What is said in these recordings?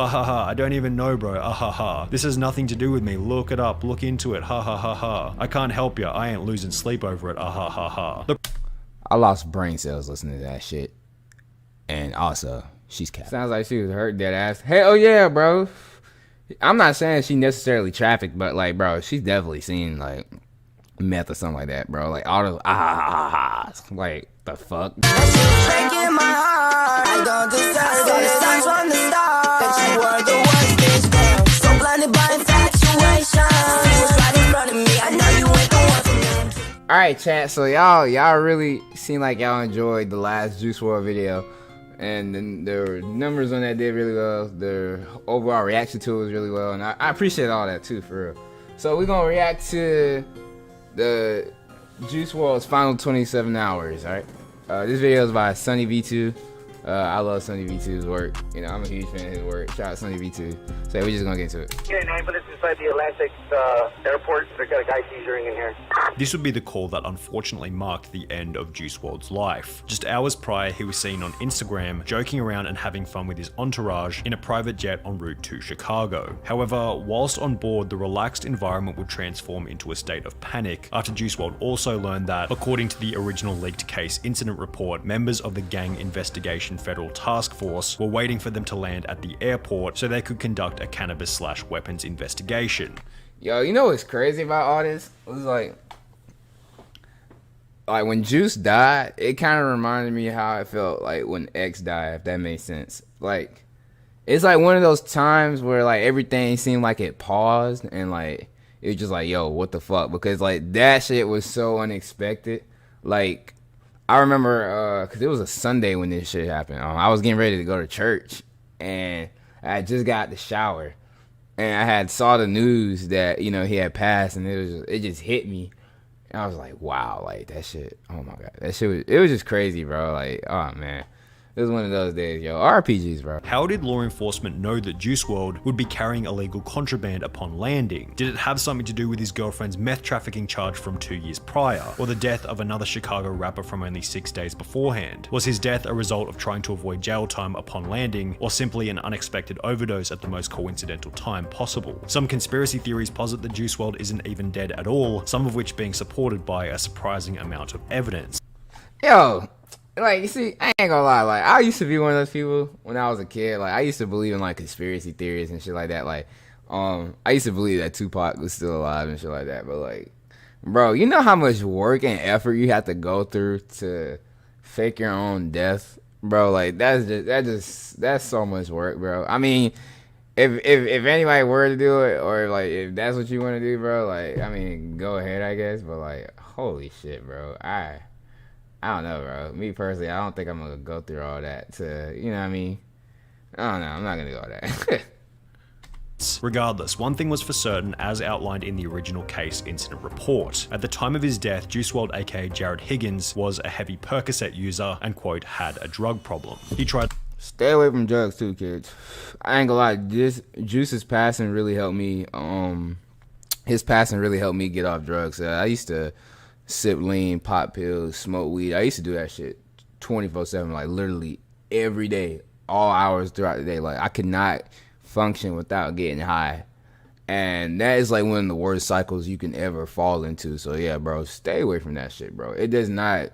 Ha ha ha, I don't even know, bro. Ah ha ha. This has nothing to do with me. Look it up, look into it. Ha ha ha ha. I can't help ya. I ain't losing sleep over it. Ah ha ha ha. I lost brain cells listening to that shit. And also, she's cat. Sounds like she was hurt dead ass. Hell yeah, bro. I'm not saying she necessarily trafficked, but like, bro, she's definitely seen like meth or something like that, bro. Like all those like the fuck. Breaking my heart. I don't deserve it. Signs from the start that you were the worst bitch girl. So blinded by infatuation. You was right in front of me. I know you ain't the one for me. All right, chat. So y'all really seem like y'all enjoyed the last Juice WRLD video, and then the numbers on that did really well. The overall reaction to it was really well, and I appreciate all that too, for real. So we're gonna react to the Juice WRLD's final 27 hours. All right. This video is by Sunny V2. I love Sunny V2's work. You know, I'm a huge fan of his work. Shout out Sunny V2. So we're just gonna get into it. Yeah, 9 minutes inside the Atlantic airport. They got a guy seizuring in here. This would be the call that unfortunately marked the end of Juice WRLD's life. Just hours prior, he was seen on Instagram joking around and having fun with his entourage in a private jet en route to Chicago. However, whilst on board, the relaxed environment would transform into a state of panic after Juice WRLD also learned that, according to the original leaked case incident report, members of the Gang Investigation Federal Task Force were waiting for them to land at the airport so they could conduct a cannabis/weapons investigation. Yo, you know what's crazy about all this? It was like when Juice died, it kind of reminded me how I felt like when X died, if that makes sense. Like, it's like one of those times where like everything seemed like it paused and like it was just like, yo, what the fuck? Because like that shit was so unexpected. Like, I remember, cause it was a Sunday when this shit happened. I was getting ready to go to church, and I just got out the shower, and I had saw the news that, you know, he had passed, and it just hit me, and I was like, wow, like that shit. Oh my god, that shit it was just crazy, bro. Like, oh man. It was one of those days, yo. RPGs, bro. How did law enforcement know that Juice WRLD would be carrying illegal contraband upon landing? Did it have something to do with his girlfriend's meth trafficking charge from 2 years prior? Or the death of another Chicago rapper from only 6 days beforehand? Was his death a result of trying to avoid jail time upon landing, or simply an unexpected overdose at the most coincidental time possible? Some conspiracy theories posit that Juice WRLD isn't even dead at all, some of which being supported by a surprising amount of evidence. Yo. Like, you see, I ain't gonna lie, like, I used to be one of those people when I was a kid. Like, I used to believe in like conspiracy theories and shit like that. Like, I used to believe that Tupac was still alive and shit like that. But like, bro, you know how much work and effort you have to go through to fake your own death, bro? Like, that's so much work, bro. I mean, if anybody were to do it, or like if that's what you want to do, bro, like, I mean, go ahead, I guess. But like, holy shit, bro, I don't know, bro. Me personally, I don't think I'm gonna go through all that to, you know what I mean? I don't know. I'm not gonna do all that. Regardless, one thing was for certain, as outlined in the original case incident report. At the time of his death, Juice WRLD aka Jarad Higgins was a heavy Percocet user and, quote, had a drug problem. He tried— Stay away from drugs too, kids. I ain't gonna lie, Juice's passing really helped me. His passing really helped me get off drugs. I used to sip lean, pop pills, smoke weed. I used to do that shit 24/7, like literally every day, all hours throughout the day. Like, I could not function without getting high, and that is like one of the worst cycles you can ever fall into. So yeah, bro, stay away from that shit, bro. It does not,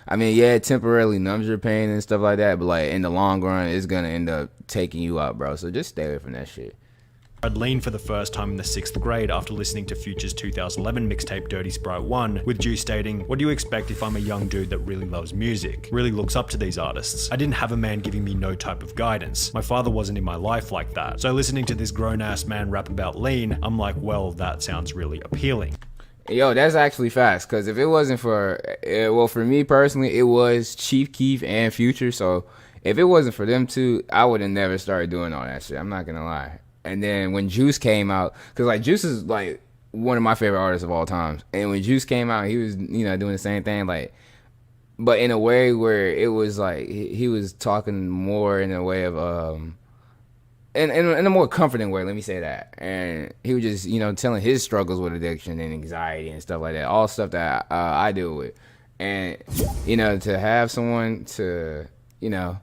I mean, yeah, it temporarily numbs your pain and stuff like that, but like in the long run, it's gonna end up taking you out, bro. So just stay away from that shit. I'd lean for the first time in the 6th grade after listening to Future's 2011 mixtape Dirty Sprite 1, with Juice stating, "What do you expect if I'm a young dude that really loves music, really looks up to these artists? I didn't have a man giving me no type of guidance. My father wasn't in my life like that. So listening to this grown-ass man rap about lean, I'm like, well, that sounds really appealing." Yo, that's actually fast, because if it wasn't for, well, for me personally, it was Chief Keef and Future, so if it wasn't for them two, I would have never started doing all that shit. I'm not gonna lie. And then when Juice came out, because like Juice is like one of my favorite artists of all time, and when Juice came out, he was, you know, doing the same thing, like, but in a way where it was like he was talking more in a way of in a more comforting way, let me say that. And he was just, you know, telling his struggles with addiction and anxiety and stuff like that, all stuff that I deal with. And, you know, to have someone to, you know,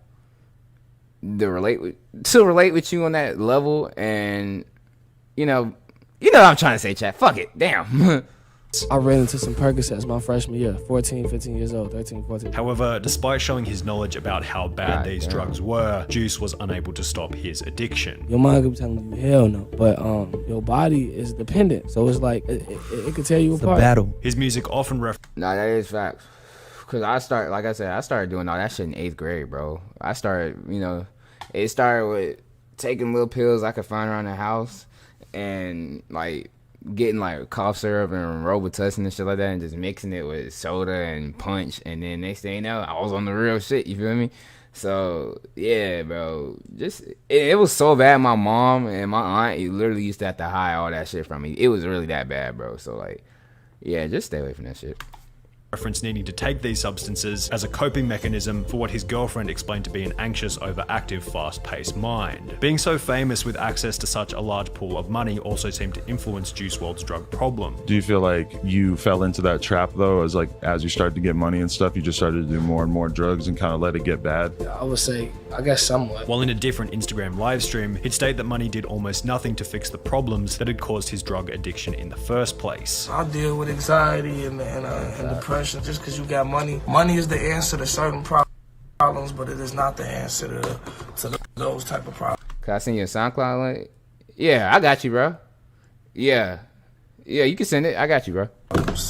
relate with you on that level, and you know what I'm trying to say, chat. Fuck it, damn. I ran into some Percocets my freshman year, 14, 15 years old, 13, 14. However, despite showing his knowledge about how bad these drugs were, Juice was unable to stop his addiction. Your mind could be telling you hell no, but your body is dependent, so it's like it could tear you apart. The battle. His music often Nah, that is facts. Cause I started doing all that shit in 8th grade, bro. I started, it started with taking little pills I could find around the house, and like getting like cough syrup and Robitussin and shit like that, and just mixing it with soda and punch, and then next thing you know, I was on the real shit. You feel me? So yeah, bro. Just it was so bad. My mom and my aunt literally used to have to hide all that shit from me. It was really that bad, bro. So like, yeah, just stay away from that shit. Reference needing to take these substances as a coping mechanism for what his girlfriend explained to be an anxious, overactive, fast-paced mind. Being so famous with access to such a large pool of money also seemed to influence Juice WRLD's drug problem. Do you feel like you fell into that trap though, as you started to get money and stuff, you just started to do more and more drugs and kind of let it get bad? I would say, I guess somewhat. While in a different Instagram livestream, he'd state that money did almost nothing to fix the problems that had caused his drug addiction in the first place. I deal with anxiety and depression just because you got money. Money is the answer to certain problems, but it is not the answer to those type of problems. Can I send you a SoundCloud link? Yeah, I got you, bro. Yeah, you can send it. I got you, bro.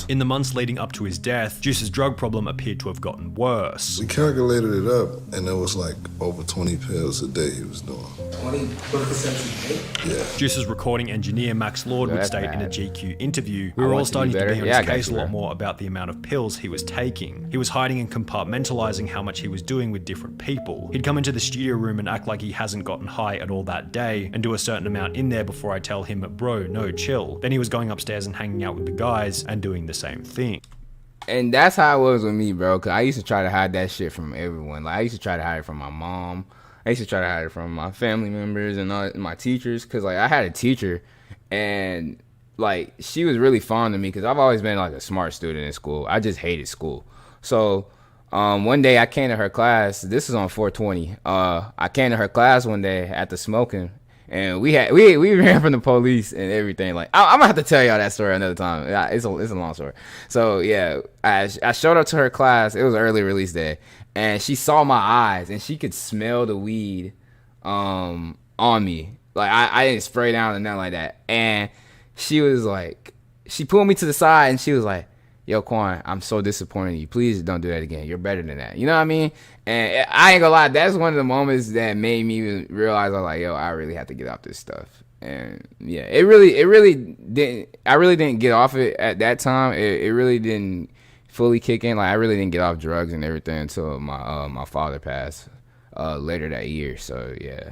In the months leading up to his death, Juice's drug problem appeared to have gotten worse. We calculated it up, and it was like over 20 pills a day he was doing. 20% a day? Yeah. Juice's recording engineer Max Lord would state in a GQ interview, "We were all starting to be on his case a lot more about the amount of pills he was taking. He was hiding and compartmentalizing how much he was doing with different people. He'd come into the studio room and act like he hasn't gotten high at all that day, and do a certain amount in there before I tell him, bro, no, chill. Then he was going upstairs and hanging out with the guys and doing the same thing." And that's how it was with me, bro. Cause I used to try to hide that shit from everyone. Like I used to try to hide it from my mom. I used to try to hide it from my family members and all my teachers. Cause like I had a teacher, and like she was really fond of me. Cause I've always been like a smart student in school. I just hated school. So one day I came to her class. This is on 420. I came to her class one day after smoking. And we ran from the police and everything. Like I'm gonna have to tell y'all that story another time. Yeah, it's a long story. So yeah, I showed up to her class. It was early release day, and she saw my eyes and she could smell the weed on me. Like I didn't spray down or nothing like that. And she was like, she pulled me to the side and she was like, "Yo, Quan, I'm so disappointed in you. Please don't do that again. You're better than that." You know what I mean? And I ain't gonna lie, that's one of the moments that made me realize I was like, yo, I really have to get off this stuff. And yeah, it really didn't. I really didn't get off it at that time. It really didn't fully kick in. Like I really didn't get off drugs and everything until my father passed later that year. So yeah,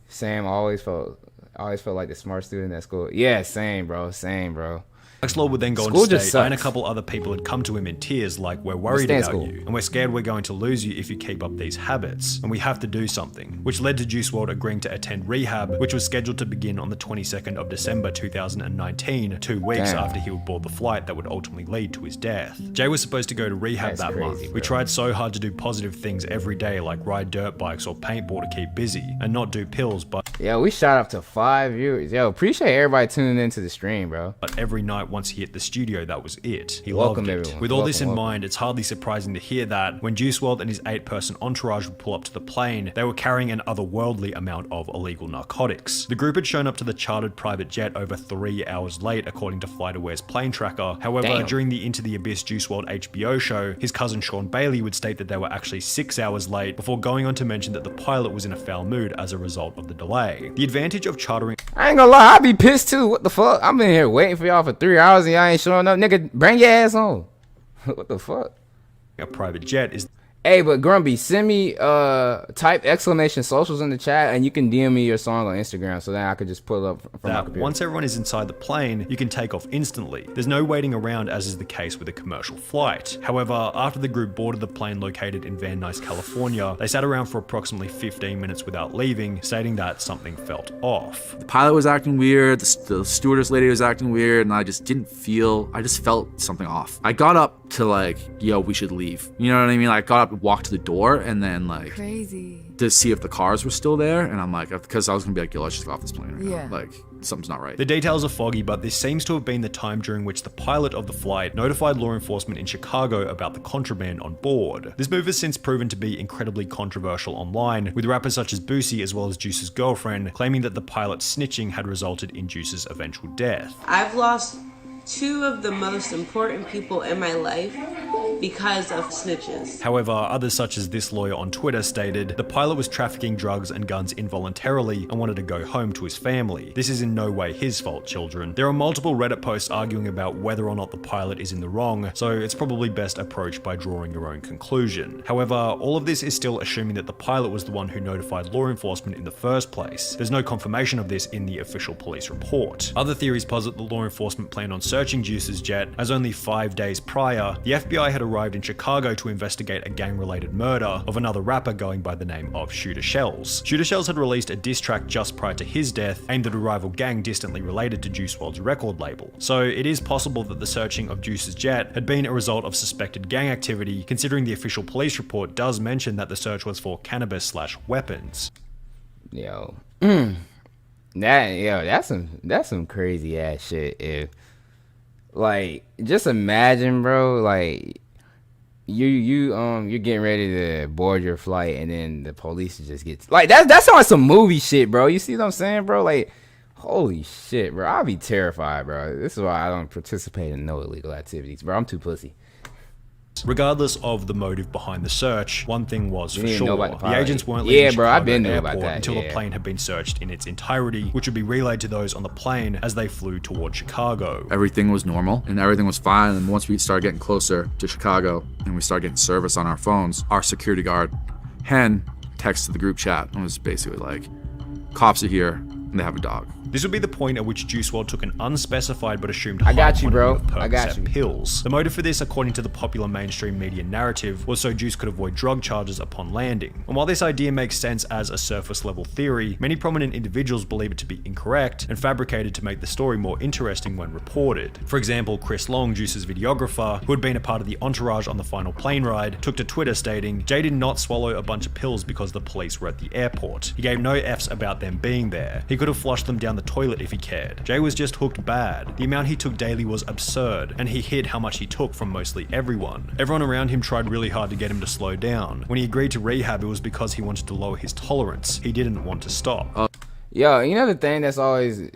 Sam always felt like the smart student at school. Yeah, same, bro. Max Lord would then go on to state, I and a couple other people had come to him in tears like, "We're worried about you, and we're scared we're going to lose you if you keep up these habits, and we have to do something," which led to Juice WRLD agreeing to attend rehab, which was scheduled to begin on the 22nd of December 2019, 2 weeks after he would board the flight that would ultimately lead to his death. Jay was supposed to go to rehab that month. We tried so hard to do positive things every day, like ride dirt bikes or paintball to keep busy, and not do pills, but yeah, we shot up to 5 viewers. Yo, appreciate everybody tuning into the stream, bro. But every night once he hit the studio, that was it. He loved it. Everyone. With all this in mind, it's hardly surprising to hear that when Juice WRLD and his 8-person entourage would pull up to the plane, they were carrying an otherworldly amount of illegal narcotics. The group had shown up to the chartered private jet over 3 hours late, according to FlightAware's plane tracker. However, during the Into the Abyss Juice WRLD HBO show, his cousin Sean Bailey would state that they were actually 6 hours late, before going on to mention that the pilot was in a foul mood as a result of the delay. The advantage of chartering... I ain't gonna lie, I'd be pissed too. What the fuck? I've been here waiting for y'all for 3 hours and y'all ain't showing up. Nigga, bring your ass on. What the fuck? A private jet is... Hey, but Grumpy, send me type !socials in the chat, and you can DM me your song on Instagram, so then I could just pull it up from my computer. Once everyone is inside the plane, you can take off instantly. There's no waiting around, as is the case with a commercial flight. However, after the group boarded the plane located in Van Nuys, California, they sat around for approximately 15 minutes without leaving, stating that something felt off. The pilot was acting weird, the stewardess lady was acting weird, and I just felt something off. I got up to like, yo, we should leave. You know what I mean? I got up walked to the door and then like Crazy. to see if the cars were still there. And I'm like, because I was gonna be like, yo, let's just go off this plane right Yeah. now. Like, something's not right. The details are foggy, but this seems to have been the time during which the pilot of the flight notified law enforcement in Chicago about the contraband on board. This move has since proven to be incredibly controversial online, with rappers such as Boosie as well as Juice's girlfriend claiming that the pilot's snitching had resulted in Juice's eventual death. I've lost two of the most important people in my life because of snitches. However, others such as this lawyer on Twitter stated the pilot was trafficking drugs and guns involuntarily and wanted to go home to his family. This is in no way his fault, children. There are multiple Reddit posts arguing about whether or not the pilot is in the wrong, so it's probably best approached by drawing your own conclusion. However, all of this is still assuming that the pilot was the one who notified law enforcement in the first place. There's no confirmation of this in the official police report. Other theories posit that law enforcement planned on searching Juice's jet, as only 5 days prior, the FBI had arrived in Chicago to investigate a gang-related murder of another rapper going by the name of Shooter Shells. Shooter Shells had released a diss track just prior to his death, aimed at a rival gang distantly related to Juice WRLD's record label. So it is possible that the searching of Juice's jet had been a result of suspected gang activity, considering the official police report does mention that the search was for cannabis/weapons. Yo, that's some crazy ass shit. If like, just imagine, bro, like you're getting ready to board your flight and then the police just gets like that's on some movie shit, bro. You see what I'm saying, bro? Like, holy shit, bro. I'll be terrified, bro. This is why I don't participate in no illegal activities, bro. I'm too pussy. Regardless of the motive behind the search, one thing was for sure: the agents weren't Yeah, leaving bro, Chicago I've been there airport about that. until the plane had been searched in its entirety, which would be relayed to those on the plane as they flew toward Chicago. Everything was normal and everything was fine. And once we started getting closer to Chicago and we started getting service on our phones, our security guard, Hen, texted the group chat and was basically like, cops are here and they have a dog. This would be the point at which Juice WRLD took an unspecified but assumed high I got you, quantity bro. of I got Percocet you. pills. The motive for this, according to the popular mainstream media narrative, was so Juice could avoid drug charges upon landing. And while this idea makes sense as a surface level theory, many prominent individuals believe it to be incorrect and fabricated to make the story more interesting when reported. For example, Chris Long, Juice's videographer, who had been a part of the entourage on the final plane ride, took to Twitter stating, "Jay did not swallow a bunch of pills because the police were at the airport. He gave no Fs about them being there. He could have flushed them down the toilet if he cared. Jay was just hooked bad. The amount he took daily was absurd, and he hid how much he took from mostly everyone. Everyone around him tried really hard to get him to slow down. When he agreed to rehab, it was because he wanted to lower his tolerance. He didn't want to stop." Yo, you know the thing that's always,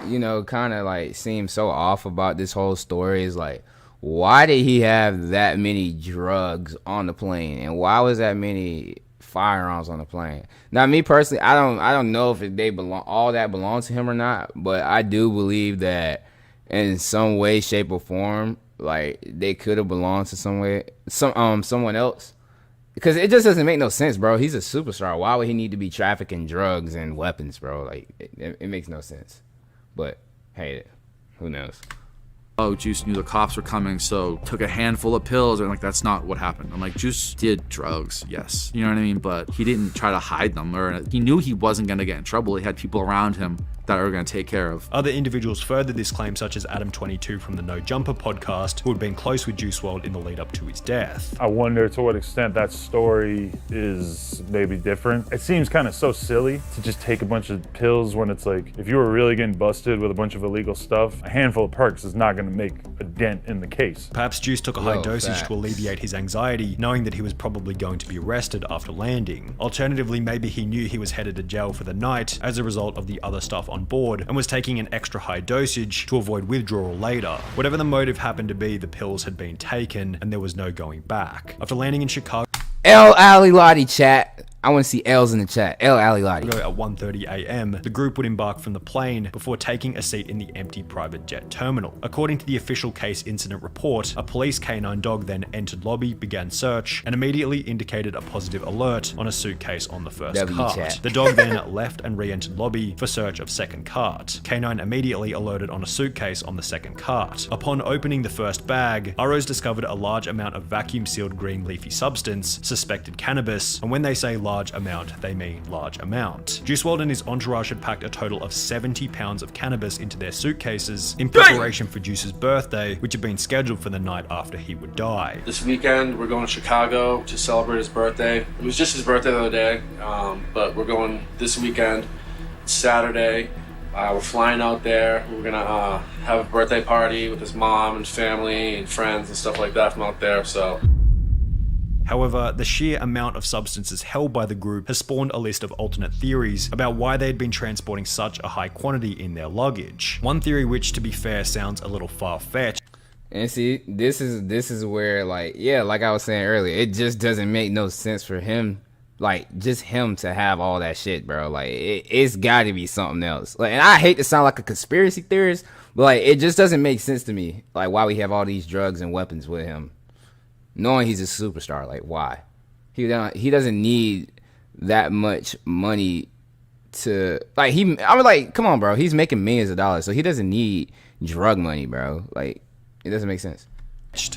kind of like seems so off about this whole story is like, why did he have that many drugs on the plane, and why was that many firearms on the plane? Now, me personally, I don't know if they belong to him or not, but I do believe that in some way, shape, or form, like they could have belonged to someone else. Because it just doesn't make no sense, bro. He's a superstar. Why would he need to be trafficking drugs and weapons, bro? Like, it makes no sense. But hey, who knows? Oh, Juice knew the cops were coming, so took a handful of pills, and like, that's not what happened. I'm like, Juice did drugs, yes, you know what I mean, but he didn't try to hide them, or he knew he wasn't gonna get in trouble. He had people around him that are going to take care of. Other individuals furthered this claim, such as Adam22 from the No Jumper podcast, who had been close with Juice WRLD in the lead up to his death. I wonder to what extent that story is maybe different. It seems kind of so silly to just take a bunch of pills when it's like, if you were really getting busted with a bunch of illegal stuff, a handful of perks is not going to make a dent in the case. Perhaps Juice took a high dosage to alleviate his anxiety, knowing that he was probably going to be arrested after landing. Alternatively, maybe he knew he was headed to jail for the night as a result of the other stuff on board and was taking an extra high dosage to avoid withdrawal later. Whatever the motive happened to be, the pills had been taken and there was no going back. After landing in Chicago, L Ali Lottie chat. I want to see L's in the chat. L Ali Lottie. At 1:30 a.m., the group would embark from the plane before taking a seat in the empty private jet terminal. According to the official case incident report, a police canine dog then entered lobby, began search, and immediately indicated a positive alert on a suitcase on the first cart. The dog then left and re-entered lobby for search of second cart. Canine immediately alerted on a suitcase on the second cart. Upon opening the first bag, ROs discovered a large amount of vacuum-sealed green leafy substance, suspected cannabis, and when they say large amount, they mean large amount. Juice WRLD and his entourage had packed a total of 70 pounds of cannabis into their suitcases in preparation for Juice's birthday, which had been scheduled for the night after he would die. This weekend, we're going to Chicago to celebrate his birthday. It was just his birthday the other day, but we're going this weekend, Saturday. We're flying out there. We're gonna have a birthday party with his mom and family and friends and stuff like that from out there, so. However, the sheer amount of substances held by the group has spawned a list of alternate theories about why they had been transporting such a high quantity in their luggage. One theory which, to be fair, sounds a little far-fetched. And see, this is where, like, yeah, like I was saying earlier, it just doesn't make no sense for him, like, just him to have all that shit, bro. Like, it's gotta be something else. Like, and I hate to sound like a conspiracy theorist, but, like, it just doesn't make sense to me, like, why we have all these drugs and weapons with him. Knowing he's a superstar, like, why? He doesn't need that much money to, like, I'm like, come on, bro. He's making millions of dollars, so he doesn't need drug money, bro. Like, it doesn't make sense.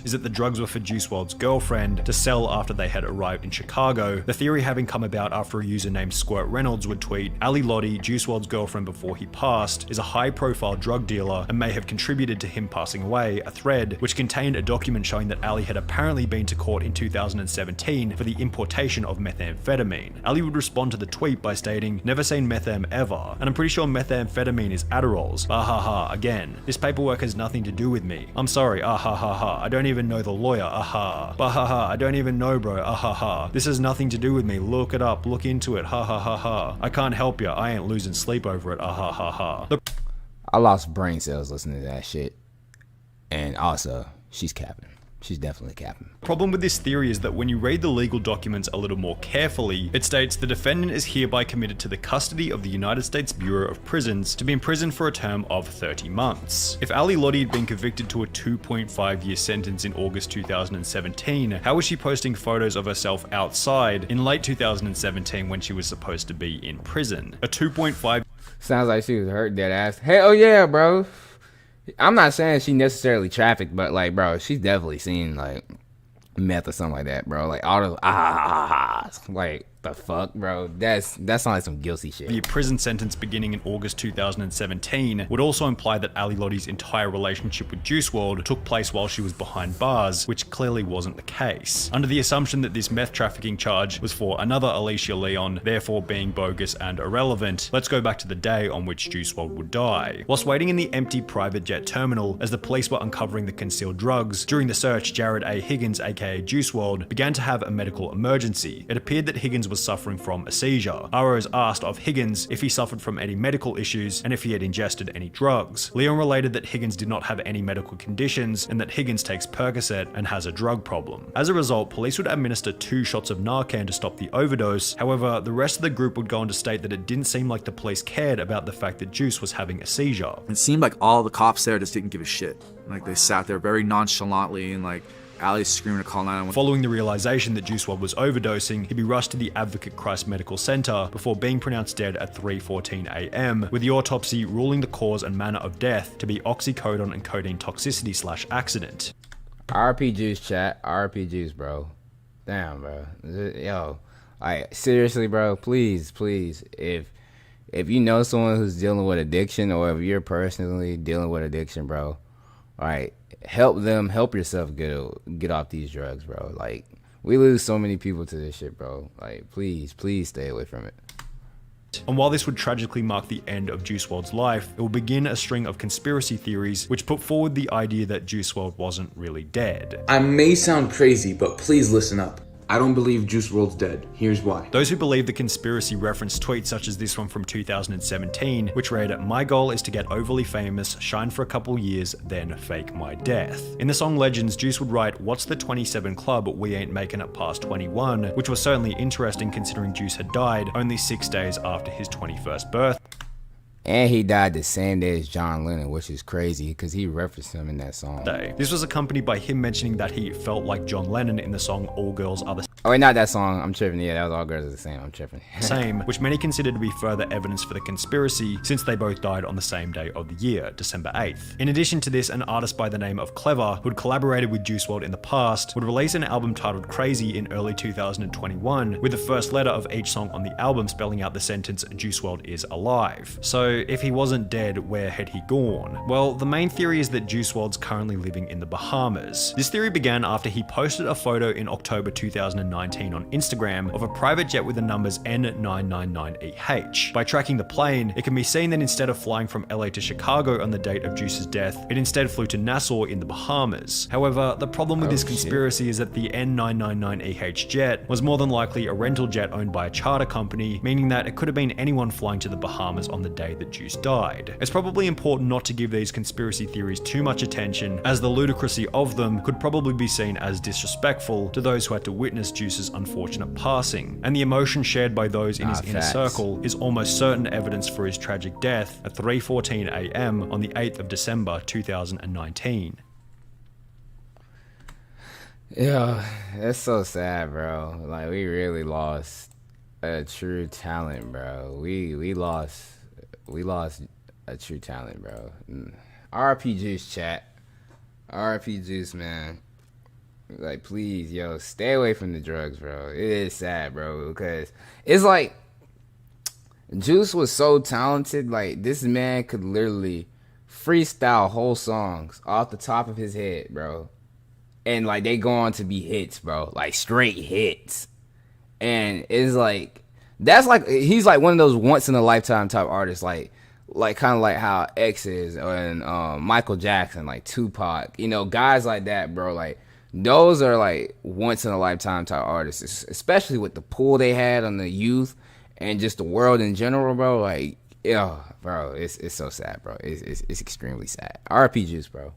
Is that the drugs were for Juice WRLD's girlfriend to sell after they had arrived in Chicago, the theory having come about after a user named Squirt Reynolds would tweet, Ali Lottie, Juice WRLD's girlfriend before he passed, is a high-profile drug dealer and may have contributed to him passing away, a thread which contained a document showing that Ali had apparently been to court in 2017 for the importation of methamphetamine. Ali would respond to the tweet by stating, "Never seen methem ever, and I'm pretty sure methamphetamine is Adderalls, ahaha, again. This paperwork has nothing to do with me. I'm sorry, ahaha. I don't even know the lawyer, aha. Bahaha, I don't even know, bro, ahaha. This has nothing to do with me, look it up, look into it, ha ha ha ha. I can't help ya, I ain't losing sleep over it, ahaha. I lost brain cells listening to that shit. And also, she's capping. She's definitely capping. The problem with this theory is that when you read the legal documents a little more carefully, it states the defendant is hereby committed to the custody of the United States Bureau of Prisons to be imprisoned for a term of 30 months. If Ali Lottie had been convicted to a 2.5-year sentence in August 2017, how was she posting photos of herself outside in late 2017 when she was supposed to be in prison? A 2.5... Sounds like she was hurt dead ass. Hey, oh yeah, bro. I'm not saying she necessarily trafficked, but, like, bro, she's definitely seen, like, meth or something like that, bro. Like, all the like, the fuck, bro? That's not like some guilty shit. The prison sentence beginning in August 2017 would also imply that Ali Lottie's entire relationship with Juice WRLD took place while she was behind bars, which clearly wasn't the case. Under the assumption that this meth trafficking charge was for another Alicia Leon, therefore being bogus and irrelevant, let's go back to the day on which Juice WRLD would die. Whilst waiting in the empty private jet terminal as the police were uncovering the concealed drugs, during the search, Jarad Higgins, aka Juice WRLD, began to have a medical emergency. It appeared that Higgins was suffering from a seizure. ROs asked of Higgins if he suffered from any medical issues and if he had ingested any drugs. Leon related that Higgins did not have any medical conditions and that Higgins takes Percocet and has a drug problem. As a result, police would administer 2 shots of Narcan to stop the overdose. However, the rest of the group would go on to state that it didn't seem like the police cared about the fact that Juice was having a seizure. It seemed like all the cops there just didn't give a shit. Like, they sat there very nonchalantly and, like, Ali's screaming to call 911. Following the realization that Juice WRLD was overdosing, he'd be rushed to the Advocate Christ Medical Center before being pronounced dead at 3:14 a.m., with the autopsy ruling the cause and manner of death to be oxycodone and codeine toxicity / accident. RIP Juice, chat. RIP Juice, bro. Damn, bro. Yo, like, seriously, bro, please, if you know someone who's dealing with addiction, or if you're personally dealing with addiction, bro, alright, help them, help yourself get off these drugs, bro. Like, we lose so many people to this shit, bro. Like, please stay away from it. And while this would tragically mark the end of Juice WRLD's life, it will begin a string of conspiracy theories which put forward the idea that Juice WRLD wasn't really dead. I may sound crazy, but please listen up. I don't believe Juice WRLD's dead. Here's why. Those who believe the conspiracy reference tweets such as this one from 2017, which read, "My goal is to get overly famous, shine for a couple years, then fake my death." In the song Legends, Juice would write, "What's the 27 club? We ain't making it past 21," which was certainly interesting considering Juice had died only 6 days after his 21st birthday. And he died the same day as John Lennon, which is crazy because he referenced him in that song. This was accompanied by him mentioning that he felt like John Lennon in the song All Girls Are the Oh, wait, not that song. I'm tripping. Yeah, that was All Girls Are the Same. I'm tripping. Same, which many consider to be further evidence for the conspiracy since they both died on the same day of the year, December 8th. In addition to this, an artist by the name of Clever, who had collaborated with Juice WRLD in the past, would release an album titled Crazy in early 2021, with the first letter of each song on the album spelling out the sentence Juice WRLD is alive. So if he wasn't dead, where had he gone? Well, the main theory is that Juice WRLD's currently living in the Bahamas. This theory began after he posted a photo in October 2019 on Instagram of a private jet with the numbers N999EH. By tracking the plane, it can be seen that instead of flying from LA to Chicago on the date of Juice's death, it instead flew to Nassau in the Bahamas. However, the problem with this conspiracy is that the N999EH jet was more than likely a rental jet owned by a charter company, meaning that it could have been anyone flying to the Bahamas on the day that Juice died. It's probably important not to give these conspiracy theories too much attention, as the ludicrousy of them could probably be seen as disrespectful to those who had to witness Juice's unfortunate passing, and the emotion shared by those in his inner circle is almost certain evidence for his tragic death at 3:14 AM on the 8th of December 2019. Yeah, that's so sad, bro. Like, we really lost a true talent, bro. We lost a true talent, bro. RIP Juice, chat. RIP Juice, man. Like, please, yo, stay away from the drugs, bro. It is sad, bro, because it's like Juice was so talented. Like, this man could literally freestyle whole songs off the top of his head, bro. And, like, they go on to be hits, bro. Like, straight hits. And it's like, that's like, he's like one of those once-in-a-lifetime type artists, like kind of like how X is, and Michael Jackson, like Tupac. You know, guys like that, bro, like, those are like once in a lifetime type artists, especially with the pull they had on the youth and just the world in general, bro. Like, yeah, bro, it's so sad, bro. It's extremely sad. RIP Juice, bro.